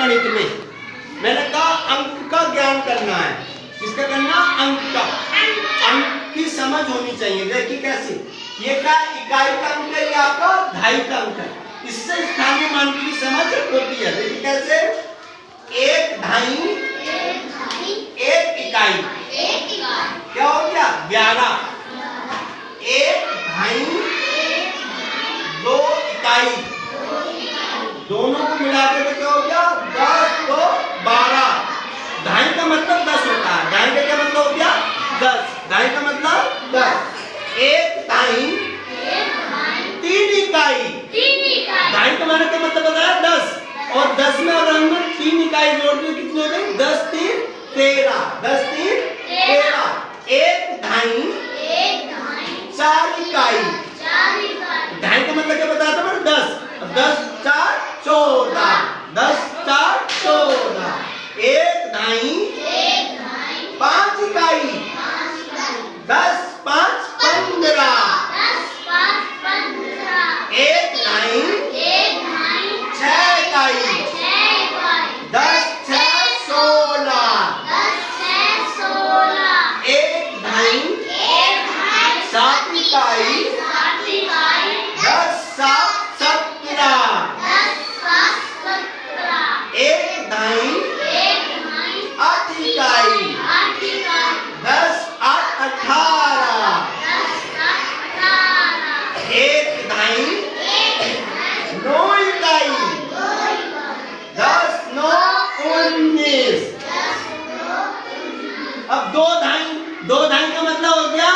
गणित में। मैंने कहा अंक का ज्ञान करना है। किसका करना? अंक का। अंक की समझ होनी चाहिए। देखिए कैसे, ये का इकाई का अंक है, ये आपका ढाई का अंक है। इससे स्थानीय मान की समझ होती है। देखिए कैसे, एक ढाई एक इकाई क्या हो गया? 11। एक ढाई दो इकाई, दोनों को मिला के क्या हो गया? 10 तो 12। ढाई का मतलब 10 होता है। ढाई का क्या मतलब हो गया? 10। ढाई का मतलब 10। एक ढाई तीन इकाई। ढाई का मतलब क्या मतलब बताया? 10। और 10 में अगर हम 3 इकाई जोड़ दें कितनी हो गई? 10 3 13। 10 3 13। एक ढाई 4 इकाई। ढाई का मतलब क्या बताया था मैंने? 10। 10 4 14। 10 4 14। एक ढाई 5 इकाई। 10 5 15। एक ढाई 6 इकाई। 10 6 16। एक ढाई 7 इकाई। 10 7 17। एक ढाई 8 इकाई। 10 8 18। एक ढाई 9 इकाई। 10 9 19। अब दो ढाई का मतलब हो गया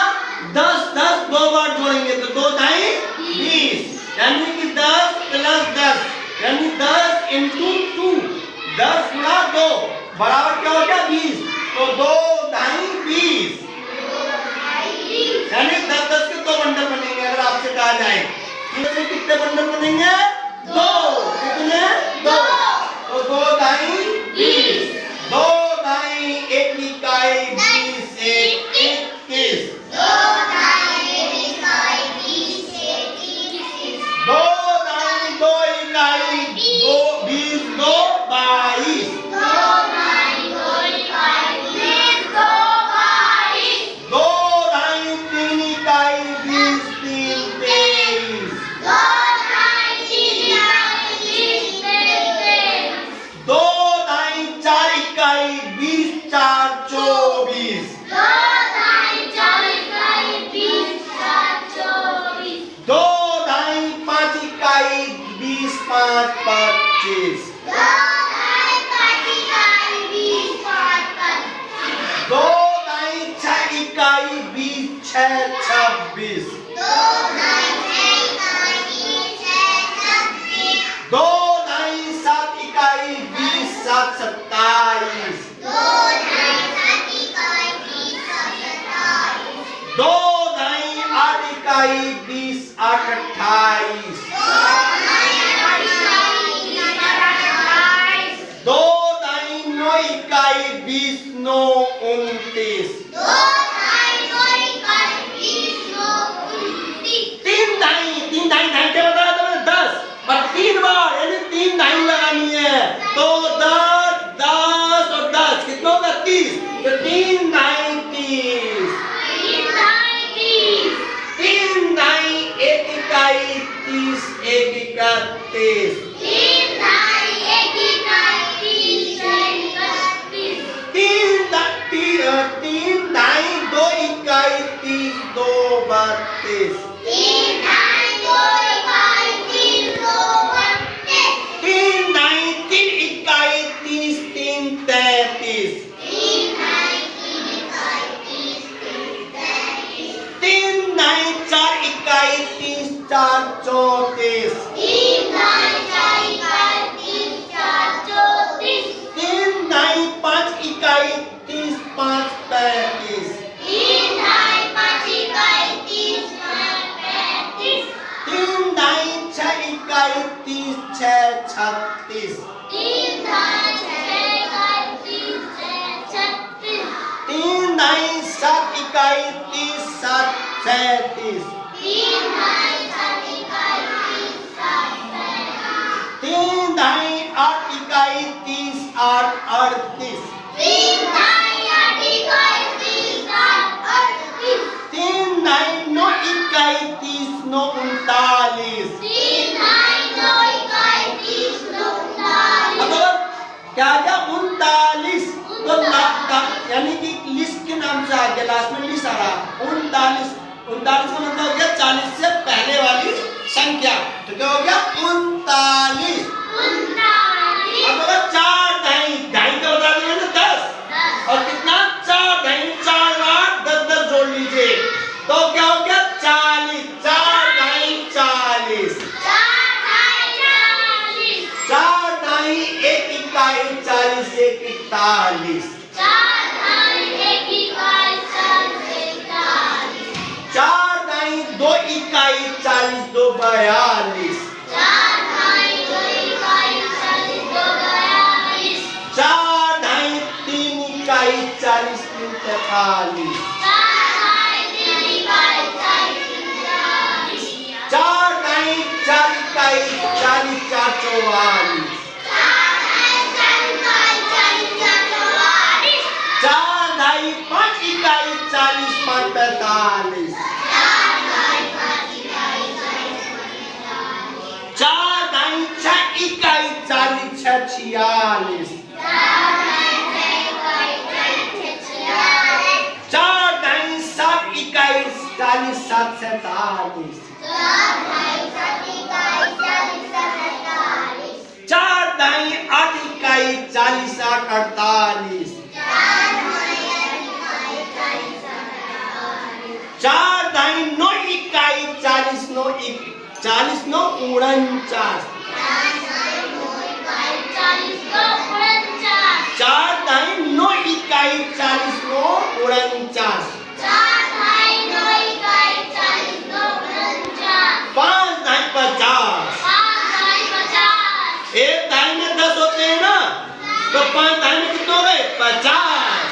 10 10 दो बार जोड़ेंगे तो 2 ढाई 20, यानी कि 10 + 10 यानी 10 × 2। 10 गुणा 2 बराबर क्या हो गया? 20। तो 2 ढाई 20, यानी 10 10 के 2 बंडल बनेंगे। अगर आपसे कहा जाए कि कितने बंडल बनेंगे? 2। कितने? 2। तो 2 ढाई 20। 2 ढाई 1 इकाई 20 1 21। 2 ढाई 2 इकाई 2 20 2 22। 2 ढाई 3 इकाई 20 3 23। 2 ढाई 4 इकाई 20 4 24। 2 ढाई 5 इकाई 20 5 25। 2 ढाई 6 इकाई 20 6 26। 2 ढाई 7 इकाई 20 7 27। 2 ढाई 8 इकाई 20 8 28। 2 ढाई 9 इकाई 20 9 29। 3 ढाई क्या बताया था मैंने? 10 और 3 बार, यानी 3 ढाई लगानी है। तो 10 10 और 10 कितना होगा? 30। तो 3 ढाई 30। 3 ढाई 1 इकाई 30 1 31। 3 ढाई 2 इकाई 30 2 32। 3 ढाई 3 इकाई 30 3 33। 3 ढाई 4 इकाई 30 4 34। 3 ढाई 5 इकाई 30 5 35। 3 ढाई 6 इकाई 30 6 36। 3 ढाई 7 इकाई 30 7 37। 3 ढाई 8 इकाई 30 आठ 38। 3 9 9 इकाई 30 9 39। क्या आ गया 39। तो यानी कि लिस्ट के नाम से आ गया, लास्ट में लिस्ट आ रहा 39। 39 का मतलब हो गया 40 से पहले वाली संख्या। तो क्या हो गया 39। अब अगर 4 ढाई ढाई का बता देंगे ना 10 और कितना 4 ढाई 4 8 10 10 जोड़ लीजिए तो क्या हो गया 40। 4 ढाई 40। 4 ढाई 1 इकाई 40 1 41। 4 ढाई 2 इकाई 40 2 42। 4 ढाई 3 इकाई 40 3 43। 4 ढाई 4 इकाई 40 4 44। 4 ढाई 5 इकाई 40 5 45। 4 ढाई 6 इकाई 40 6 46। 4 ढाई 7 इकाई 40 7 47। 4 ढाई 8 इकाई 40 8 48। 4 ढाई 9 इकाई 40 9 40 9 49। 4 ढाई 9 इकाई 40 9 49। 5 ढाई 50। 1 ढाई में 10 होते हैं ना तो 5 ढाई में कितने हो गए 50।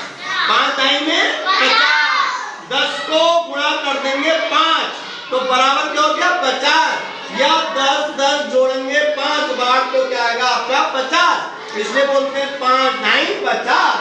5 ढाई में 50 10 को गुणा कर देंगे 5 तो बराबर क्या हो गया 50 या 10 10 जोड़ेंगे 5 बार तो क्या आएगा आपका 50। इसलिए बोलते हैं 5 ढाई 50।